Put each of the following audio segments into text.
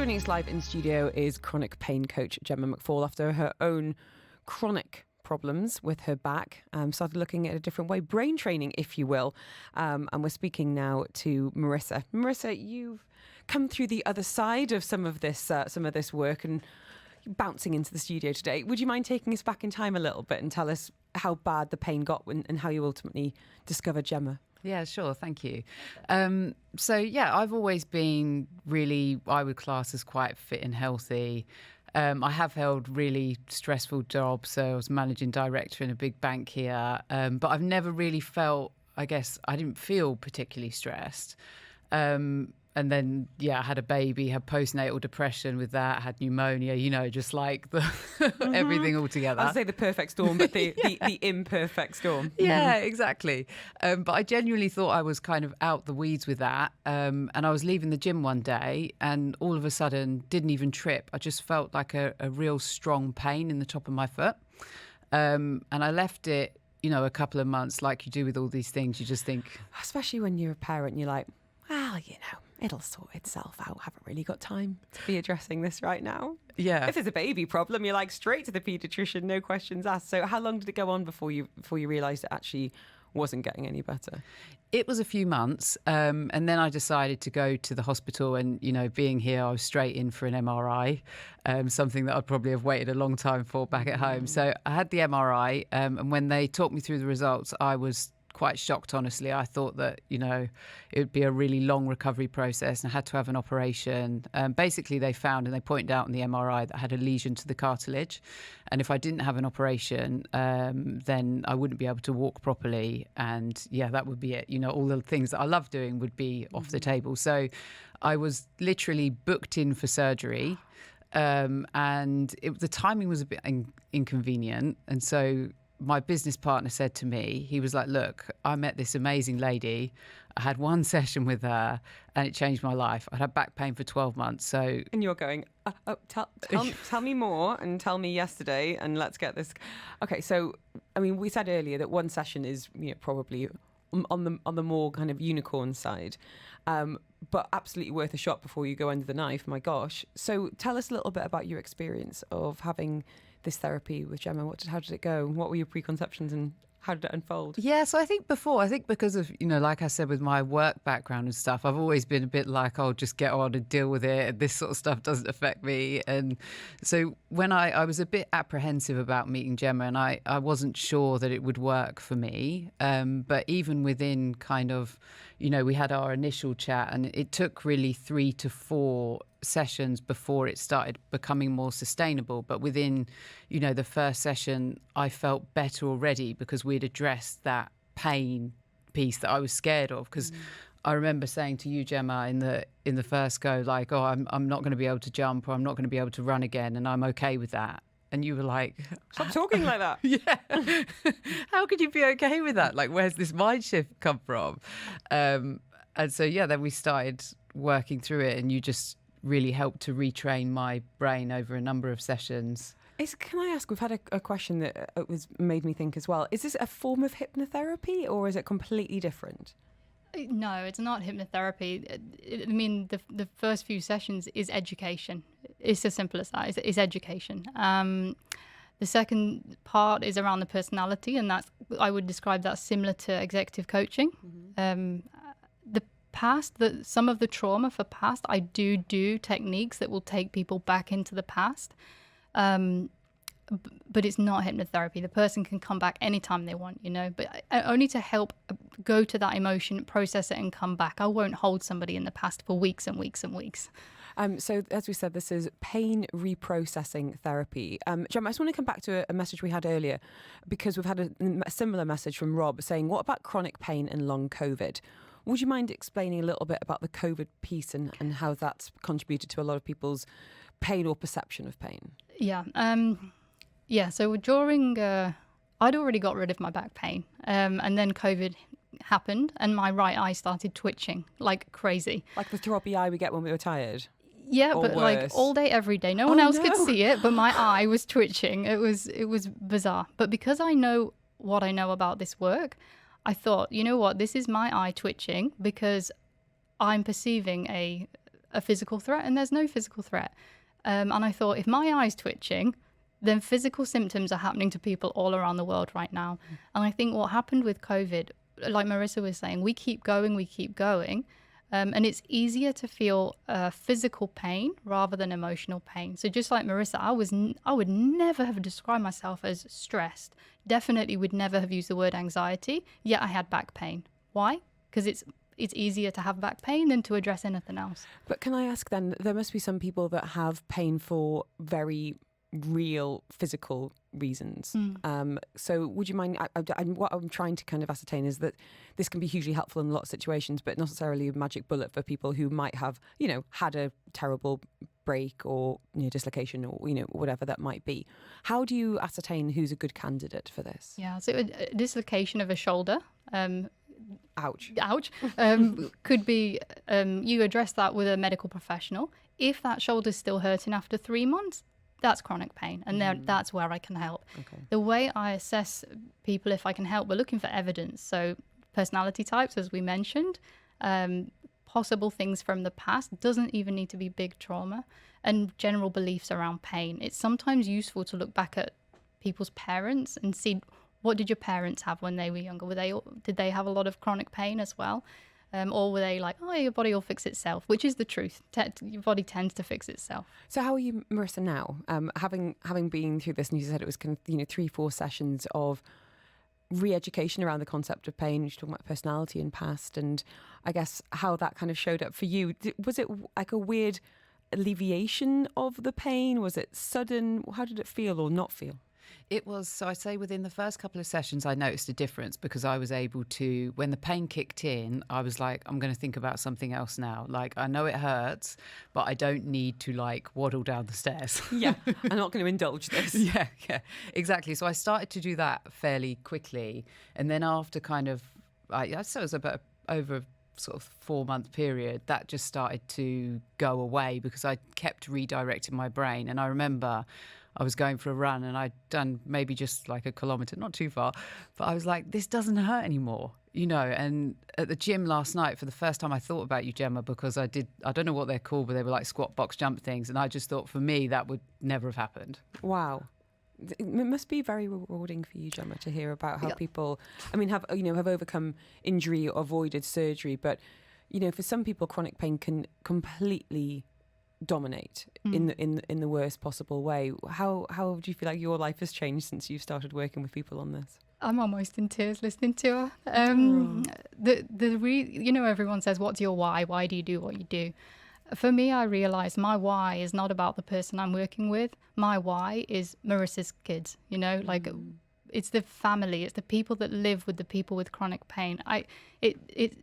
Joining us live in studio is chronic pain coach Gemma McFall after her own chronic problems with her back. Started looking at a different way, brain training, if you will. And we're speaking now to Marisa. Marisa, you've come through the other side of some of this work and bouncing into the studio today. Would you mind taking us back in time a little bit and tell us how bad the pain got and how you ultimately discovered Gemma? Yeah, sure. Thank you. I've always been really, I would class as quite fit and healthy. I have held really stressful jobs. So I was managing director in a big bank here. But I've never really felt, I didn't feel particularly stressed. And then, I had a baby, had postnatal depression with that, had pneumonia, just like the everything all together. I'd say the perfect storm, but the imperfect storm. Yeah, exactly. But I genuinely thought I was kind of out the weeds with that. And I was leaving the gym one day and all of a sudden didn't even trip. I just felt like a real strong pain in the top of my foot. And I left it, a couple of months like you do with all these things. You just think... Especially when you're a parent, you're like, well, it'll sort itself out. Haven't really got time to be addressing this right now. Yeah. If there's a baby problem, you're like straight to the paediatrician, no questions asked. So how long did it go on before you realised it actually wasn't getting any better? It was a few months. And then I decided to go to the hospital and, being here, I was straight in for an MRI, something that I'd probably have waited a long time for back at home. So I had the MRI and when they talked me through the results, I was quite shocked, honestly. I thought that, it would be a really long recovery process and I had to have an operation. Basically, they found and they pointed out in the MRI that I had a lesion to the cartilage. And if I didn't have an operation, then I wouldn't be able to walk properly. And that would be it. All the things that I love doing would be off the table. So I was literally booked in for surgery. And the timing was a bit inconvenient. And so my business partner said to me, he was like, look, I met this amazing lady. I had one session with her and it changed my life. I'd had back pain for 12 months. So, and you're going, tell me more and tell me yesterday and let's get this. Okay. So, we said earlier that one session is probably on the more kind of unicorn side, but absolutely worth a shot before you go under the knife. My gosh. So tell us a little bit about your experience of having this therapy with Gemma. How did it go? What were your preconceptions and how did it unfold? Yeah, so I think because of, like I said, with my work background and stuff, I've always been a bit like, oh, just get on and deal with it. This sort of stuff doesn't affect me. And so when I was a bit apprehensive about meeting Gemma and I wasn't sure that it would work for me. But even within kind of, we had our initial chat and it took really 3 to 4 sessions before it started becoming more sustainable. But within, the first session, I felt better already because we'd addressed that pain piece that I was scared of. Because I remember saying to you, Gemma, in the first go, like, oh, I'm not going to be able to jump or I'm not going to be able to run again, and I'm okay with that. And you were like, stop talking like that. Yeah. How could you be okay with that? Like, where's this mind shift come from? And so, then we started working through it and you just really helped to retrain my brain over a number of sessions. Can I ask, we've had a question that made me think as well. Is this a form of hypnotherapy or is it completely different? No, it's not hypnotherapy. The first few sessions is education. It's as simple as that. It's education. The second part is around the personality, and I would describe that similar to executive coaching. Some of the trauma for past, I do techniques that will take people back into the past. But it's not hypnotherapy. The person can come back anytime they want, but only to help go to that emotion, process it and come back. I won't hold somebody in the past for weeks and weeks and weeks. So as we said, this is pain reprocessing therapy. Gemma, I just want to come back to a message we had earlier because we've had a similar message from Rob saying, what about chronic pain and long COVID? Would you mind explaining a little bit about the COVID piece and how that's contributed to a lot of people's pain or perception of pain? Yeah. So during, I'd already got rid of my back pain. And then COVID happened and my right eye started twitching like crazy. Like the throbby eye we get when we were tired? Yeah, or but worse? Like all day, every day. No one else could see it, but my eye was twitching. It was bizarre. But because I know what I know about this work, I thought, you know what, this is my eye twitching because I'm perceiving a a physical threat and there's no physical threat. And I thought, if my eye's twitching, then physical symptoms are happening to people all around the world right now. And I think what happened with COVID, like Marisa was saying, we keep going. And it's easier to feel physical pain rather than emotional pain. So just like Marisa, I would never have described myself as stressed. Definitely would never have used the word anxiety, yet I had back pain. Why? Because it's easier to have back pain than to address anything else. But can I ask then, there must be some people that have pain for very real physical reasons. So would you mind, what I'm trying to kind of ascertain is that this can be hugely helpful in a lot of situations, but not necessarily a magic bullet for people who might have, had a terrible break or dislocation or whatever that might be. How do you ascertain who's a good candidate for this? Yeah, so a dislocation of a shoulder, ouch, could be, you address that with a medical professional. If that shoulder's still hurting after 3 months, that's chronic pain, and that's where I can help. Okay. The way I assess people if I can help, we're looking for evidence. So personality types, as we mentioned, possible things from the past, doesn't even need to be big trauma, and general beliefs around pain. It's sometimes useful to look back at people's parents and see, what did your parents have when they were younger? Did they have a lot of chronic pain as well? Or were they like, oh, your body will fix itself, which is the truth. Your body tends to fix itself. So how are you, Marisa, now? Having been through this, and you said it was kind of 3-4 sessions of re-education around the concept of pain. You're talking about personality and past, and I guess how that kind of showed up for you. Was it like a weird alleviation of the pain? Was it sudden? How did it feel or not feel? It was, so I'd say within the first couple of sessions, I noticed a difference because I was able to, when the pain kicked in, I was like, I'm going to think about something else now. Like, I know it hurts, but I don't need to waddle down the stairs. Yeah, I'm not going to indulge this. Yeah, exactly. So I started to do that fairly quickly. And then after kind of, I'd say it was about over a sort of 4-month period, that just started to go away because I kept redirecting my brain. And I remember I was going for a run and I'd done maybe just like a kilometre, not too far, but I was like, this doesn't hurt anymore, and at the gym last night, for the first time I thought about you, Gemma, because I don't know what they're called, but they were like squat box jump things. And I just thought for me, that would never have happened. Wow. It must be very rewarding for you, Gemma, to hear about how people, have overcome injury or avoided surgery. But, for some people, chronic pain can completely dominate in the worst possible way. How do you feel like your life has changed since you've started working with people on this? I'm almost in tears listening to her. Everyone says, what's your why? Why do you do what you do? For me, I realised my why is not about the person I'm working with. My why is Marissa's kids, it's the family, it's the people that live with the people with chronic pain. It's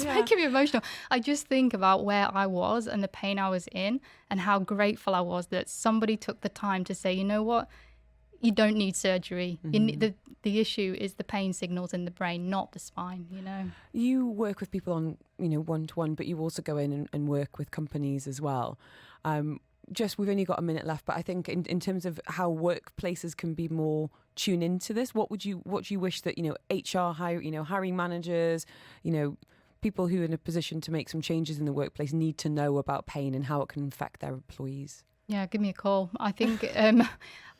making me emotional. I just think about where I was and the pain I was in and how grateful I was that somebody took the time to say, you know what, you don't need surgery. You need, the issue is the pain signals in the brain, not the spine, You work with people on, one-to-one, but you also go in and work with companies as well. We've only got a minute left, but I think in terms of how workplaces can be more tuned into this, what do you wish that, HR, hiring managers, people who are in a position to make some changes in the workplace need to know about pain and how it can affect their employees? Yeah, give me a call. I think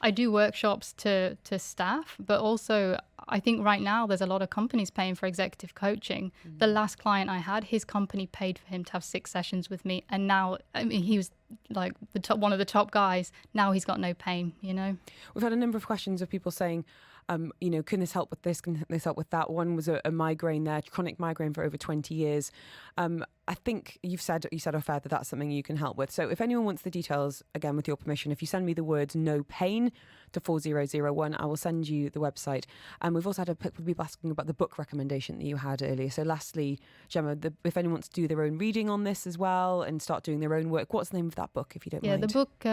I do workshops to staff, but also I think right now there's a lot of companies paying for executive coaching. The last client I had, his company paid for him to have 6 sessions with me, and now he was like one of the top guys. Now he's got no pain. We've had a number of questions of people saying, can this help with this? Can this help with that? One was a migraine there, chronic migraine for over 20 years. I think you said off air that that's something you can help with. So if anyone wants the details, again, with your permission, if you send me the words no pain to 4001, I will send you the website. And we've also had people asking about the book recommendation that you had earlier. So lastly, Gemma, if anyone wants to do their own reading on this as well and start doing their own work, what's the name of that book, if you don't mind? Yeah, the book,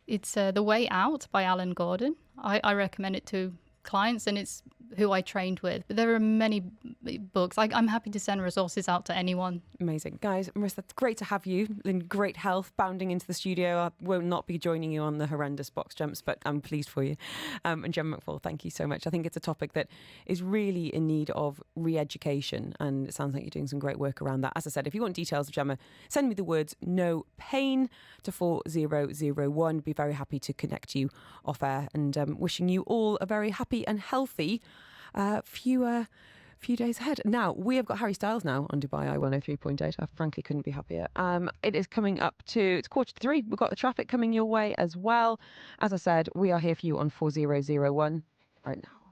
it's The Way Out by Alan Gordon. I recommend it to clients, and it's who I trained with. But there are many books. I'm happy to send resources out to anyone. Amazing. Guys, Marisa, it's great to have you in great health, bounding into the studio. I will not be joining you on the horrendous box jumps, but I'm pleased for you. And Gemma McFall, thank you so much. I think it's a topic that is really in need of re-education, and it sounds like you're doing some great work around that. As I said, if you want details of Gemma, send me the words "no pain" to 4001. Be very happy to connect you off air, and wishing you all a very happy and healthy few days ahead. Now, we have got Harry Styles now on Dubai Eye 103.8. I frankly couldn't be happier. It is coming up to, it's 2:45. We've got the traffic coming your way as well. As I said, we are here for you on 4001 right now.